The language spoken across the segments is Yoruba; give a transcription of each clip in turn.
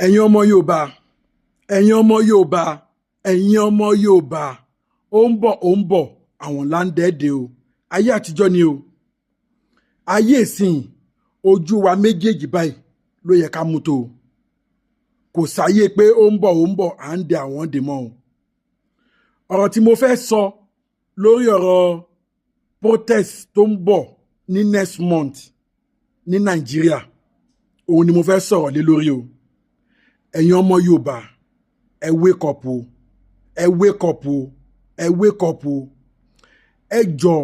ẹ̀yin ọmọ Yorùbá ẹ̀yin ọmọ Yorùbá ẹ̀yin ọmọ Yorùbá ó ń bọ̀ àwọn láńdẹ́ẹ̀dẹ̀ o ayé àtijọ́ ni o ayé ìsìn ojú wa méjèèjì báyìí ló yẹ ká mú tó o kò sáyé pé ó ń bọ̀ à ń dẹ àwọn dè mọ́ o ọ̀rọ̀ tí mo fẹ́ sọ lórí ọ̀rọ̀ protest tó ń bọ̀ ní next month ní Nàìjíríà òun ni mo fẹ́ sọ̀rọ̀ lé lórí o ẹ̀yin ọmọ Yorùbá ẹ wake up o ẹ wake up o ẹ wake up o ẹ jọ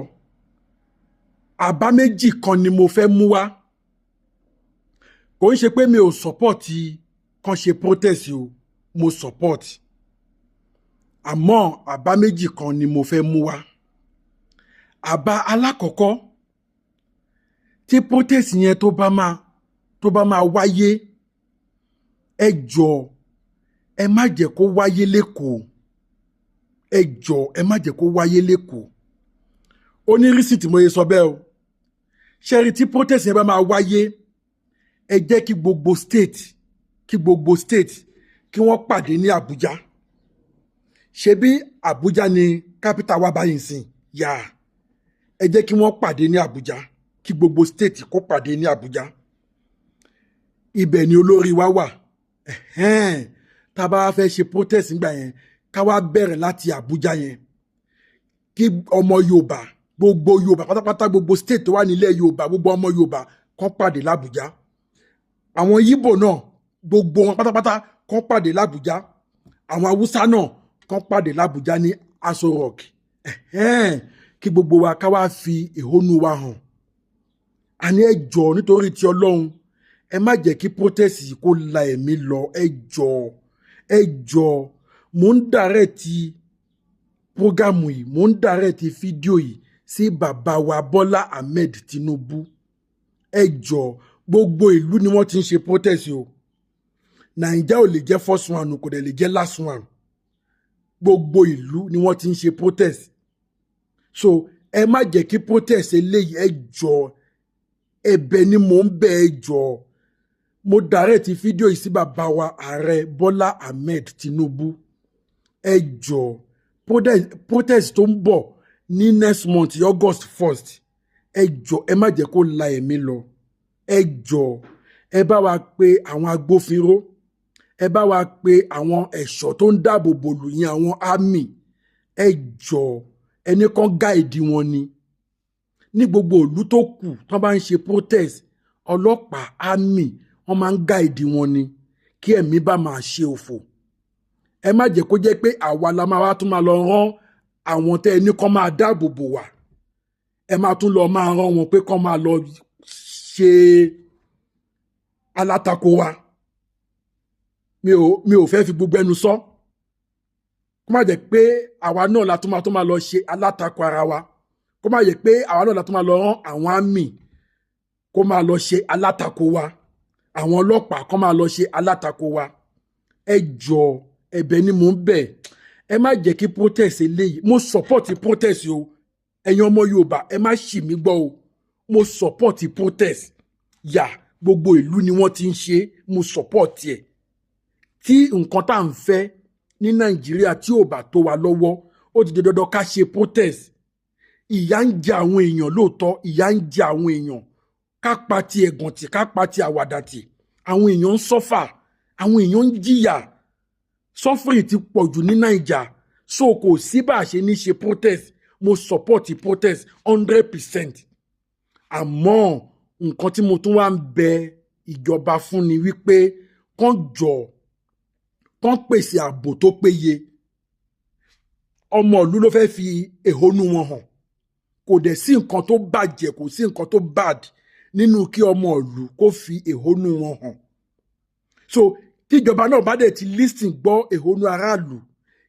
àbá méjì kan ni mo fẹ́ mú wá kò ń ṣe pé mi ò support kan ṣe protest o mo support àmọ́ àbá méjì kan ni mo fẹ́ mú wá àbá alákọ̀ọ́kọ́ tí protest yẹn tó bá máa wáyé ẹ jọ ẹ má jẹ́ kó wáyé lẹ́kọ̀ọ́ ẹ jọ ẹ má jẹ́ kó wáyé lẹ́kọ̀ọ́ ó ní rísìtì mo yẹ sọ bẹ́ẹ̀ o ṣẹ́rí tí protest yẹn bá máa wáyé ẹ jẹ́ kí gbogbo state kí wọ́n pàdé ní Àbújá ṣebí Àbújá ni capital wa báyìí sìn yà ẹ jẹ́ kí wọ́n pàdé ní Àbújá kí gbogbo state kó pàdé ní Àbújá ibẹ̀ ni olórí wa wà tá a bá fẹ́ ṣe protest nígbà yẹn ká wá bẹ̀rẹ̀ láti Àbújá yẹn kí ọmọ Yorùbá gbogbo Yorùbá pátápátá gbogbo state tó wà nílẹ̀ Yorùbá gbogbo ọmọ Yorùbá kán pàdé l'Àbújá àwọn Yíbò náà gbogbo wọn pátápátá kán pàdé l'Àbújá àwọn Haúsá náà kán pàdé l'Àbújá ní Aso Rock kí gbogbo wa ká wá fi ẹ̀hónú wa hàn àní ẹ jọ̀ọ́ nítorí ti Ọlọ́run ẹ má jẹ́ kí protest yìí kó la ẹ̀mí lọ ẹ jọ̀ọ́ mò ń dàrẹ́tì prógámù yìí mò ń dàrẹ́tì fídíò yìí sí bàbá wa Bọ́lá Ahmed Tinubu ẹ jọ̀ọ́ gbogbo ìlú ni wọ́n ti ń ṣe protest o Naija ò lè jẹ́ first one kò dẹ̀ lè jẹ́ last one gbogbo ìlú ni wọ́n ti ń ṣe protest so ẹ má jẹ́ kí protest eléyìí ẹ jọ̀ọ́ ẹ̀bẹ̀ ni mò ń bẹ̀ ẹ jọ̀ọ́ mo dàrẹ́tì fídíò yìí sí bàbá wa ààrẹ Bọ́lá Ahmed Tinubu ẹ jọ̀ọ́ protest tó ń bọ̀ ní next month August 1st ẹ jọ̀ọ́ ẹ má jẹ́ kó la ẹ̀mí lọ ẹ jọ̀ọ́ ẹ bá wa pe àwọn agbófinró ẹ bá wa pe àwọn ẹ̀ṣọ́ tó ń dáàbò bò lù yín àwọn army ẹ jọ̀ọ́ ẹni kan gáìdì wọn ni ní gbogbo ìlú tó kù tó bá ń ṣe protest ọlọ́pàá army wọ́n máa ń gáìdì wọn ni kí ẹ̀mí bá máa ṣe òfò ẹ má jẹ́ kó jẹ́ pé àwa la máa wá tún máa lọ rán àwọn tẹ́ ẹni kan máa dáàbò bò wá ẹ máa tún lọ máa rán wọn pé kán máa lọ ṣe alátakò wa mi ò fẹ́ fi gbogbo ẹnu sọ kó má jẹ́ pé àwa náà la tún máa lọ ṣe alátakò ara wa kó má jẹ́ pé àwa náà la tún máa lọ rán àwọn àmì kó máa lọ ṣe alátakò wa àwọn ọlọ́pàá kó máa lọ ṣe alátakò wa ẹ jọ̀ọ́ ẹ̀bẹ̀ ni mò ń bẹ̀ ẹ má jẹ́ kí protest eléyìí mo support protest o ẹ̀yin ọmọ Yorùbá ẹ má ṣì mí gbọ́ o mo support protest yà gbogbo ìlú ni wọ́n ti ń ṣe mo support ẹ̀ tí nǹkan tá à ń fẹ́ ní Nàìjíríà tí ò bá tó wa lọ́wọ́ ó ti di dandan ká ṣe protest ìyà ń jẹ àwọn èèyàn lóòótọ́ ìyà ń jẹ àwọn èèyàn ká pa ti ẹ̀gàn tì ká pa ti àwàdà tì àwọn èèyàn ń sọ́fà àwọn èèyàn ń jìyà suffering ti pọ̀ jù ní Naija so kò sí bá a ṣe ní ṣe protest mo support protest 100% àmọ́ nǹkan tí mo tún wá ń bẹ ìjọba fún ni wípé kán jọ̀ọ́ kán pèsè ààbò tó péye ọmọ ìlú ló fẹ́ fi ẹ̀hónú wọn hàn kò dẹ̀ sí nǹkan tó bàjẹ́ kò sí nǹkan tó bad nínú kí ọmọ ìlú kó fi ẹ̀hónú wọn hàn so kíjọba náà bá dẹ̀ ti listen gbọ́ ẹ̀hónú aráàlú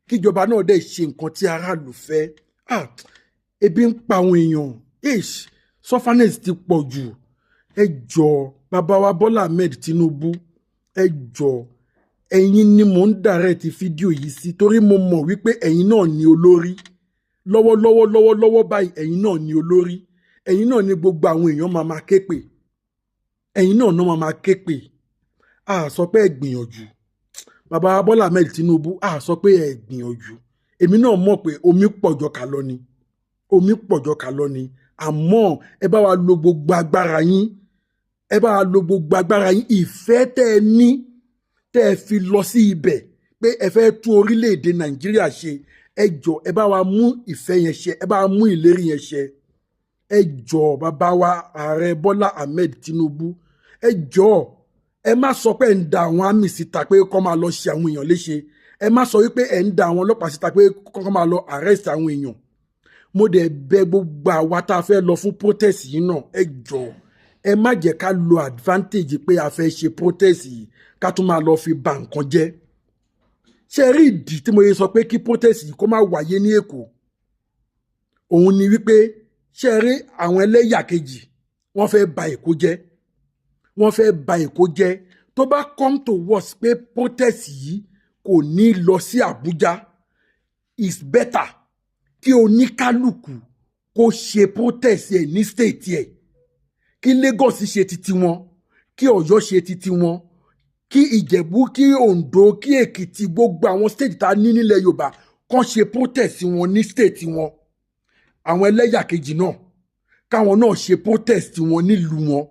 kíjọba náà dẹ̀ ṣe nǹkan tí aráàlú fẹ́ ebi ń pa àwọn èèyàn sufferness ti pọ̀ jù ẹ jọ̀ọ́ bàbá wa Bọ́lá Ahmed Tinubu ẹ jọ̀ọ́ ẹ̀yin ni mò ń dàrẹ́tì fídíò yìí sí torí mo mọ̀ wípé ẹ̀yin náà ni olórí lọ́wọ́lọ́wọ́ báyìí ẹ̀yin náà ni olórí ẹ̀yin náà ni gbogbo àwọn èèyàn máa ké pè ẹ̀yin náà máa ké pè a sọ pé ẹ gbìyànjú bàbá Bọ́lá Ahmed Tinubu a sọ pé ẹ gbìyànjú èmi náà mọ̀ pé omi pọ̀jọ kà lọ ni omi pọ̀jọ kà lọ ni àmọ́ ẹ bá wa lo gbogbo agbára yín ẹ bá wa lo gbogbo agbára yín ìfẹ́ tẹ́ ẹ ní tẹ́ ẹ fi lọ sí ibẹ̀ pé ẹ fẹ́ tún orílẹ̀-èdè Nàìjíríà ṣe ẹ jọ̀ọ́ ẹ bá wa mú ìfẹ́ yẹn ṣẹ ẹ bá wa mú ìlérí yẹn ṣẹ ẹ jọ̀ọ́ bàbá wa ààrẹ Bọ́lá Ahmed Tinubu ẹ jọ̀ọ́ ẹ má sọ pé ẹ ń da àwọn àmì síta pé kó máa lọ ṣe àwọn èèyàn léṣe ẹ má sọ wípé ẹ ń da àwọn ọlọ́pàá síta pé kó máa lọ arrest àwọn èèyàn mo dẹ̀ bẹ̀ gbogbo àwa tá a fẹ́ lọ fún protest yìí náà ẹ jọ̀ọ́ ẹ má jẹ́ ká lo advantage pé a fẹ́ ṣe protest yìí ká tún máa lọ fi ba nǹkan jẹ́ ṣe rí ìdí tí mo yẹ sọ pé kí protest yìí kó má wáyé ní Èkó òun ni wípé ṣe rí àwọn ẹlẹ́yà kejì wọ́n fẹ́ ba Èkó jẹ́ wọ́n fẹ́ ba Èkó jẹ́ tó bá come to worst pé protest yìí kò ní lọ sí Àbújá is better kí oníkálùkù kó ṣe protest ẹ̀ ní state ẹ̀ kí Lagos ṣe titi wọn kí Ọ̀yọ́ ṣe titi wọn kí Ìjẹ̀bú kí Oǹdó kí Èkìtì gbogbo àwọn state tá a ní nílẹ̀ Yorùbá kàn ṣe protest wọn ní state wọn àwọn ẹlẹ́yà kejì náà káwọn náà ṣe protest wọn nílùú wọn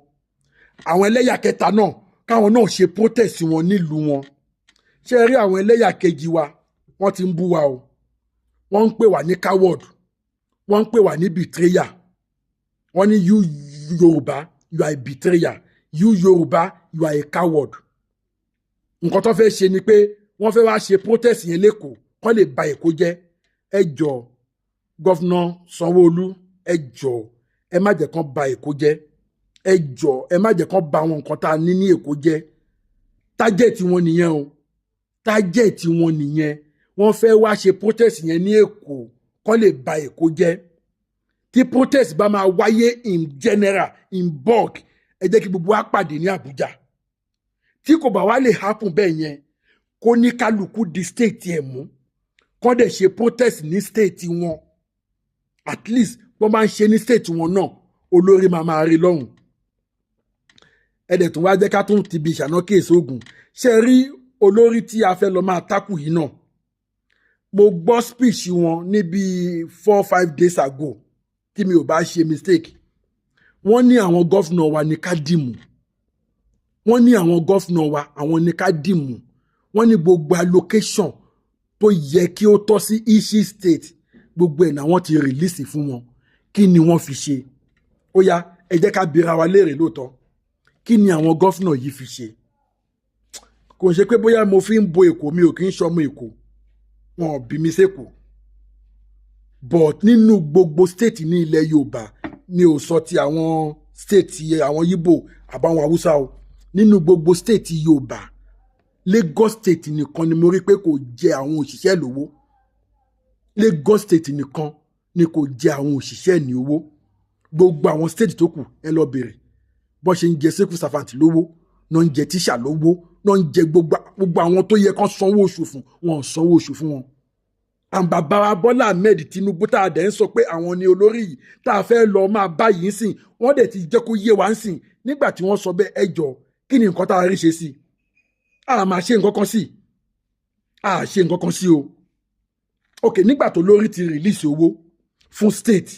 àwọn ẹlẹ́yà kẹta náà káwọn náà ṣe protest wọn nílùú wọn ṣé ẹ rí àwọn ẹlẹ́yà kejì wa wọ́n ti ń bú wa o wọ́n ń pè wá ní coward wọ́n ń pè wá ní betrayer wọ́n ní you Yorùbá you are a betrayer you Yorùbá you are a coward nǹkan tó fẹ́ ṣe ni pé wọ́n fẹ́ wá ṣe protest yẹn lẹ́kọ̀ọ́ kó lè ba Èkó jẹ́ ẹ jọ̀ọ́ gọ́fúnà Sanwó-Olú ẹ jọ̀ọ́ ẹ má jẹ́ kán ba Èkó jẹ́ ẹ jọ̀ọ́ ẹ má jẹ́ kán ba àwọn nǹkan tá a ní ní Èkó jẹ́ tájẹ̀tì wọn nìyẹn o tájẹ̀tì wọn nìyẹn wọ́n fẹ́ wá ṣe protest yẹn ní Èkó kán lè ba Èkó jẹ́ tí protest bá máa wáyé in general in bulk ẹ jẹ́ kí gbogbo wa pàdé ní Àbújá tí kò bá wá lè happen bẹ́ẹ̀ yẹn kó ní kálukú di state ẹ̀ mú kán dẹ̀ ṣe protest ní state wọn at least wọ́n máa ń ṣe ní state wọn náà olórí máa rí lọ́hùn ẹ̀dẹ̀ tó wá jẹ́ ká tún ti bi ìṣáná kéèsì ogun ṣe rí olórí tí a fẹ́ lọ máa tákù yìí náà mo gbọ́ speech wọn níbi 4-5 days ago tí mi ò bá ṣe mistake wọ́n ní àwọn gọ́fúnà wa ní ká dìmú wọ́n ní àwọn gọ́fúnà wa àwọn ní ká dìmú wọ́n ní gbogbo allocation tó yẹ kí ó tọ́ sí each state gbogbo ẹ̀ náà wọ́n ti release fún wọn kí ni wọ́n fi ṣe ó yá ẹ jẹ́ ká bira wa léèrè lóòótọ́ kí ni àwọn gọ́fúnà yìí fi ṣe kò ń ṣe pé bóyá mo fi ń bo Èkó mi ò kí ń ṣọmọ Èkó wọn ò bí mi sẹ́kọ̀ọ́ but nínú gbogbo state ní ilẹ̀ Yorùbá mi ò sọ ti àwọn state àwọn Yíbò àbáwọn Haúsá o nínú gbogbo state Yorùbá Lagos state nìkan ni mo rí pé kò jẹ àwọn òṣìṣẹ́ lówó Lagos state nìkan ni kò jẹ àwọn òṣìṣẹ́ ní owó gbogbo àwọn state tó kù ẹ lọ bèrè bó ṣe ń jẹ civil servant lówó náà ń jẹ tíṣà lówó náà ń jẹ gbogbo àwọn tó yẹ kán sanwó oṣù fún wọn ò sanwó oṣù fún wọn. àǹbàbà Bọ́lá Ahmed Tinubu tá a dẹ̀ ń sọ pé àwọn ni olórí yìí tá a fẹ́ lọ máa bá yìí sìn wọ́n dẹ̀ ti jẹ́ kó yé wa ń sìn nígbà tí wọ́n sọ bẹ́ẹ̀ ẹ jọ̀ọ́ kí ni nǹkan tá a rí ṣe sí a máa ṣe nǹkan kan sí a ṣe nǹkan kan sí o ok nígbà tó lórí ti release owó fún state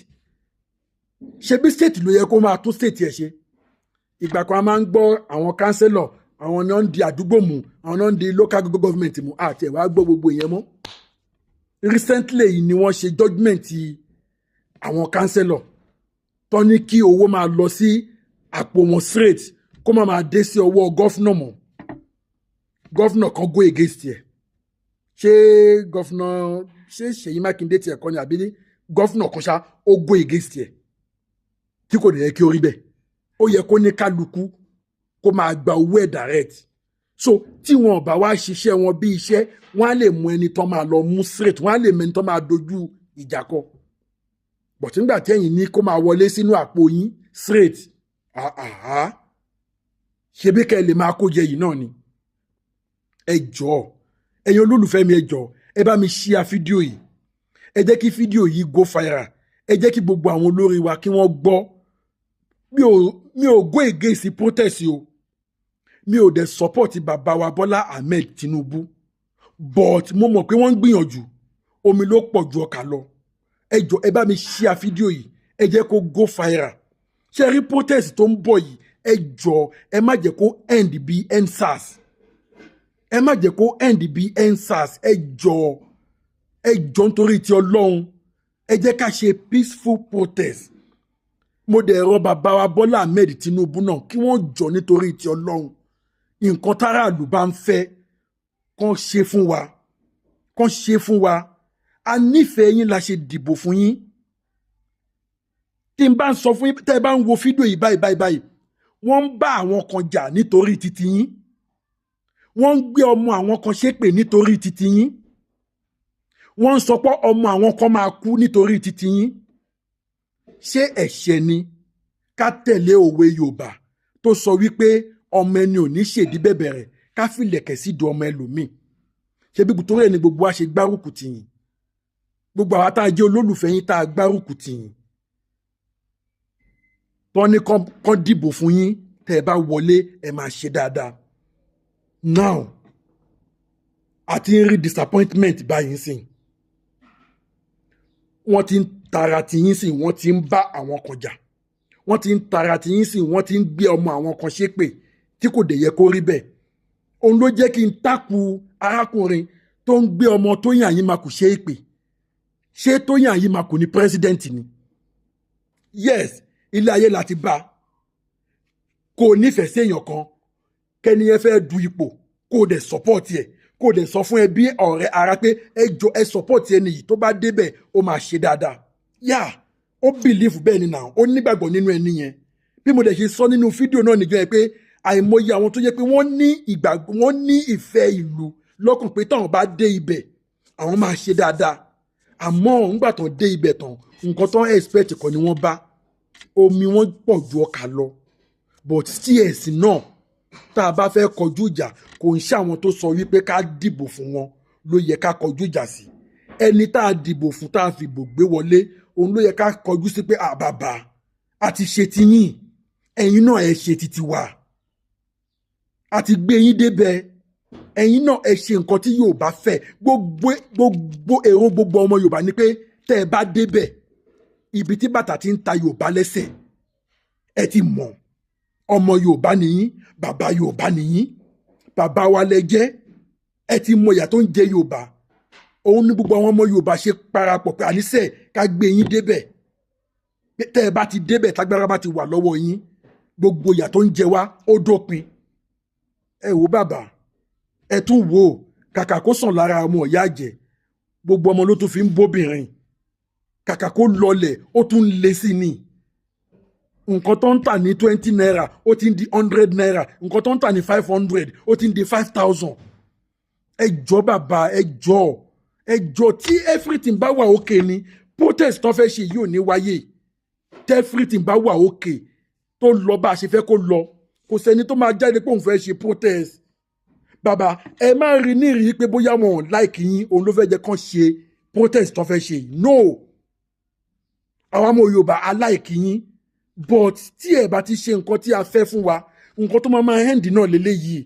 ṣebí state ló yẹ kó máa tún state ẹ̀ ṣe ìgbà kan a máa ń gbọ́ àwọn councillor àwọn náà ń di àdúgbò mú àwọn náà ń di local government mú àti ẹ̀wá gbọ́ gbogbo ìyẹn mọ́ recently yìí ni wọ́n ṣe judgement àwọn councillor tó ní kí owó máa lọ sí àpò wọn straight kó má máa dé sí ọwọ́ gọ́fúnà mọ́ gọ́fúnà kan go against ẹ̀ ṣé gọ́fúnà ṣé Ṣèyí Mákindé tiẹ̀ kọ́ ni àbí gọ́fúnà kan ṣá ó go against ẹ̀ tí kò dẹ̀ yẹ kí ó rí bẹ́ẹ̀ ó yẹ kó ní kálukú kó máa gba owó ẹ̀ direct so tí wọn ò bá wá ṣiṣẹ́ wọn bí iṣẹ́ wọn á lè mú ẹni tó máa lọ mú straight wọn á lè mú ẹni tó máa dojú ìjà kọ bọ̀tí nígbà tí ẹ̀yin ní kó máa wọlé sínú àpò yín straight ṣebí kẹ́ ẹ lè máa kó jẹ yìí náà ni ẹ jọ̀ọ́ ẹ̀yin olólùfẹ́ mi ẹ jọ̀ọ́ ẹ bá mi share fídíò yìí ẹ jẹ́ kí fídíò yìí go viral ẹ jẹ́ kí gbogbo àwọn olórí wa kí wọ́n gbọ́ mi ò go against protest o mi ò dẹ̀ support bàbá wa Bọ́lá Ahmed Tinubu but mo mọ̀ pé wọ́n ń gbìyànjú omi ló pọ̀ ju ọkà lọ ẹ jọ̀ọ́ ẹ bá mi share fídíò yìí ẹ jẹ́ kó go viral ṣe rí protest tó ń bọ̀ yìí ẹ jọ̀ọ́ ẹ má jẹ́ kó end bí EndSARS ẹ má jẹ́ kó end bí EndSARS ẹ jọ̀ọ́ nítorí ti Ọlọ́run ẹ jẹ́ ká ṣe peaceful protest mo dẹ̀ rọ̀ bàbá wa Bọ́lá Ahmed Tinubu náà kí wọ́n jọ nítorí ti Ọlọ́run nǹkan táráàlú bá ń fẹ́ kàn ṣe fún wa a nífẹ̀ẹ́ yín la ṣe dìbò fún yín tí n bá ń sọ fún yín tẹ́ ẹ bá ń wo fídíò yìí báyìí wọ́n ń bá àwọn kan jà nítorí titi yín wọ́n ń gbé ọmọ àwọn kan ṣépè nítorí titi yín wọ́n ń sọ pé ọmọ àwọn kan máa kú nítorí titi yín ṣé ẹ̀ṣẹ̀ ni ká tẹ̀lé òwe Yorùbá tó sọ wípé ọmọ ẹni ò ní ṣèdí bẹ̀bẹ̀rẹ̀ ká fìlẹ̀kẹ̀ sí du ọmọ ẹlòmíì ṣe bí torí ẹni gbogbo wa ṣe gbárùkù tì yín gbogbo àwa tá a jẹ́ olólùfẹ́ yín tá a gbárùkù tì yín tọ́ ní kán dìbò fún yín tẹ́ ẹ bá wọlé ẹ máa ṣe dáadáa now àti ń rí disappointment báyìí sìn wọ́n ti ń tara ti yín sìn wọ́n ti ń bá àwọn kan jà wọ́n ti ń tara ti yín sìn wọ́n ti ń gbé ọmọ àwọn kan ṣépè tí kò dẹ̀ yẹ kó rí bẹ́ẹ̀ òun ló jẹ́ kí n tákù arákùnrin tó ń gbé ọmọ Tóyìn Àyìnmákù ṣe èpè ṣé Tóyìn Àyìnmákù ni president ni yes ilé ayé láti bá kò nífẹ̀ẹ́ sí èèyàn kan kẹ́ni yẹn fẹ́ du ipò kò dẹ̀ support ẹ̀ kò dẹ̀ sọ fún ẹbí ọ̀rẹ́ ara pé ẹ jọ ẹ support ẹni yìí tó bá débẹ̀ ó máa ṣe dáadáa yá ó believe bẹ́ẹ̀ ni náà ó nígbàgbọ́ nínú ẹni yẹn bí mo dẹ̀ ṣe sọ nínú fídíò náà níjọ́ yẹn pé àìmọye àwọn tó yẹ pé wọ́n ní ìfẹ́ ìlú lọ́kàn pé táwọn bá dé ibẹ̀ àwọn máa ṣe dáadáa àmọ́ nígbà tán dé ibẹ̀ tán nǹkan tán expect kọ́ ni wọ́n bá omi wọn pọ̀ ju ọkà lọ but cs náà tá a bá fẹ́ kọjú ìjà kò ń ṣàwọn tó sọ wípé ká dìbò fún wọn ló yẹ ká kọjú ìjà sí ẹni tá a dìbò fún tá a fìbò gbé wọlé òun ló yẹ ká kọjú sí pé àbàbà a ti ṣe ti yín ẹ̀yin náà ẹ ṣe ti tiwa a ti gbé yín débẹ̀ ẹ̀yin náà ẹ ṣe nǹkan tí Yorùbá fẹ́ gbogbo èrò gbogbo ọmọ Yorùbá ni pé tẹ́ ẹ bá débẹ̀ ibi tí bàtà ti ń ta Yorùbá lẹ́sẹ̀ ẹ ti mọ̀ ọmọ Yorùbá nìyí bàbá Yorùbá nìyí bàbá wa lẹ jẹ́ ẹ ti mọ̀ ìyà tó ń jẹ Yorùbá òun ní gbogbo àwọn ọmọ Yorùbá ṣe parapọ̀ pé àníṣe ká gbé yín débẹ̀ tẹ́ ẹ bá ti débẹ̀ tágbára bá ti wà lọ́wọ́ yín gbogbo ìyà tó ń jẹ wá ó dópin ẹ wò bàbá ẹ tún wò ó kàkà kó sàn lára ọmọ ìyá àjẹ́ gbogbo ọmọ ló tún fi ń bóbìnrin kàkà kó lọlẹ̀ ó tún lé sí ni nǹkan tó ń tà ní 20 naira ó ti ń di 100 naira nǹkan tó ń tà ní 500 ó ti ń di 5,000 ẹ jọ̀ọ́ bàbá ẹ jọ̀ọ́ tí everything bá wà òkè ni protest tó fẹ́ ṣe yóò ní wáyé tí everything bá wà òkè tó lọ bá a ṣe fẹ́ kó lọ kò sẹ́ni tó máa jáde pé òun fẹ́ ṣe protest bàbá ẹ má rí nírí pé bóyá wọn ò láìkì yín òun ló fẹ́ jẹ́ kán ṣe protest tó fẹ́ ṣe yìí no àwọn ọmọ Yorùbá aláìkì yín but tí ẹ bá ti ṣe nǹkan tí a fẹ́ fún wa nǹkan tó máa end náà lélẹ́yìí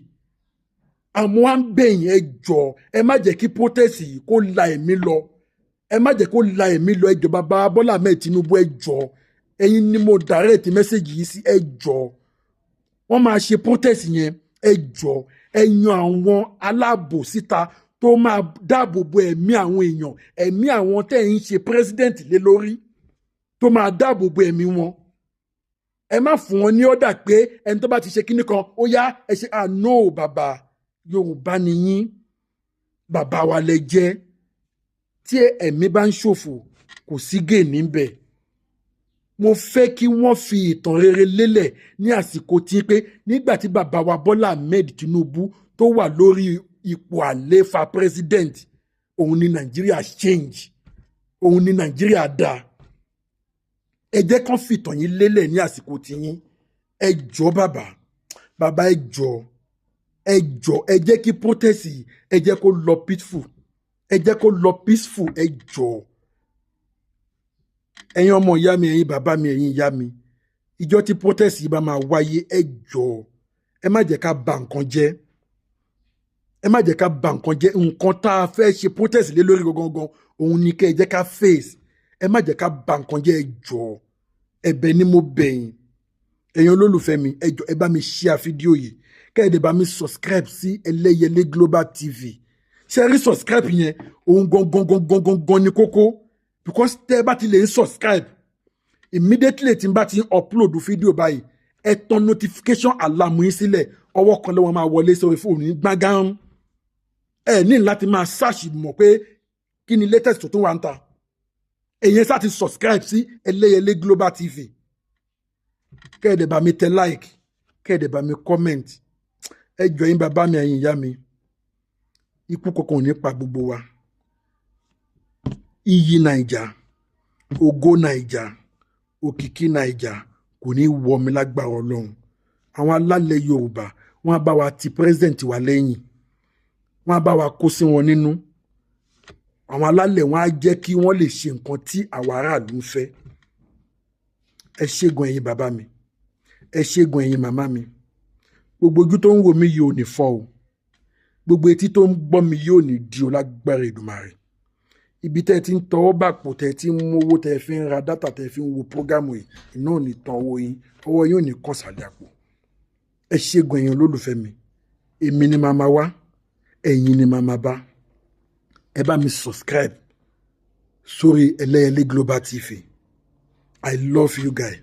àmọ́ à ń bẹ̀yìn ẹ jọ̀ọ́ ẹ má jẹ́ kí protest yìí kó la ẹ̀mí lọ ẹ má jẹ́ kó la ẹ̀mí lọ ẹ jọ̀ọ́ bàbá Bọ́lá Ahmed Tinubu ẹ jọ̀ọ́ ẹ̀yin ni mo direct message yìí sí ẹ jọ̀ọ́ wọ́n máa ṣe protest yẹn ẹ jọ̀ọ́ ẹ yan àwọn aláàbò síta tó máa dáàbò bo ẹ̀mí àwọn èèyàn ẹ̀mí àwọn tẹ́ ń ṣe president lé lórí tó máa dáàbò bo ẹ̀mí wọn ẹ má fún wọn ní ọ̀dà pé ẹni tó bá ti ṣe kinní kan ó yá ẹ ṣe no bàbá Yorùbá ni yín bàbá wa lẹ jẹ́ tí ẹ̀mí bá ń ṣòfò kò sí gè níbẹ̀ mo fẹ́ kí wọ́n fi ìtàn rere lélẹ̀ ní àsìkò tí pé nígbà tí bàbá wa Bọ́lá Ahmed Tinubu tó wà lórí ipò àléfà president òun ni Nàìjíríà change òun ni Nàìjíríà dá ẹ jẹ́ kán fìtàn yín lélẹ̀ ní àsìkò tiyín ẹ jọ̀ọ́ bàbá ẹ jọ̀ọ́ ẹ jẹ́ kí protest yìí ẹ jẹ́ kó lọ peaceful ẹ jọ̀ọ́ ẹ̀yin ọmọ ìyá mi ẹ̀yin bàbá mi ẹ̀yin ìyá mi ìjọ tí protest yìí bá máa wáyé ẹ jọ̀ọ́ ẹ má jẹ́ ká bà nǹkan jẹ́ ẹ má jẹ́ ká bà nǹkan jẹ́ nǹkan tá a fẹ́ ṣe protest lé lórí gangan òun ni kẹ́ ẹ jẹ́ ká face ẹ má jẹ́ ká bà nǹkan jẹ́ ẹ jọ̀ọ́ ẹ̀bẹ̀ ni mo bẹ̀ yín ẹ̀yin olólùfẹ́ mi ẹ jọ̀ọ́ ẹ bá mi share fídíò yìí kẹ́ ẹ dẹ̀ bá mi subscribe sí Ẹlẹ́yẹlé Global TV ṣe rí subscribe yẹn òun gangan ni kókó because tẹ́ ẹ bá ti lè subscribe immediately tí n bá ti upload fídíò báyìí ẹ tan notification alarm yín sílẹ̀ ọwọ́ kan lọ́wọ́ máa wọlé sórí fóònù yín gbángán ẹ ní láti máa search mọ̀ pé kí ni latest tó tún wà ń ta èyàn sá ti subscribe sí Ẹlẹ́yẹlé Global TV kẹ́ ẹ dẹ̀ bá mi tẹ like kẹ́ ẹ dẹ̀ bá mi comment ẹ jọ̀ọ́ yín bàbá mi ẹ̀yin ìyá mi ikú kankan ò ní pa gbogbo wa iyì Naija ògo Naija òkìkí Naija kò ní wọ mi lágbára Ọlọ́run àwọn alálẹ̀ Yorùbá wọ́n á bá wa ti president wa lẹ́yìn wọ́n á bá wa kó sí wọn nínú àwọn alálẹ̀ wọ́n á jẹ́ kí wọ́n lè ṣe nǹkan tí àwọn aráàlú ń fẹ́ ẹ ṣégun ẹ̀yin bàbá mi ẹ ṣégun ẹ̀yin màmá mi gbogbo ojú tó ń wò mí yìí ò ní fọ́ o gbogbo etí tó ń gbọ́ mi yìí ò ní di o lágbára Èdùmàrè ibi tẹ́ ti ń tọwọ́ bàpò tẹ́ ti ń mú owó tẹ́ fi ń ra dátà tẹ́ fi ń wo prógámù yìí iná ò ní tan owó yín ọwọ́ yín ò ní kàn sàlẹ̀ àpò ẹ ṣégun ẹ̀yin olólùfẹ́ mi èmi ni màmá wá ẹ̀yin ni màmá bá ẹ bá mi subscribe sórí Ẹlẹ́yẹlé Global TV I love you guys.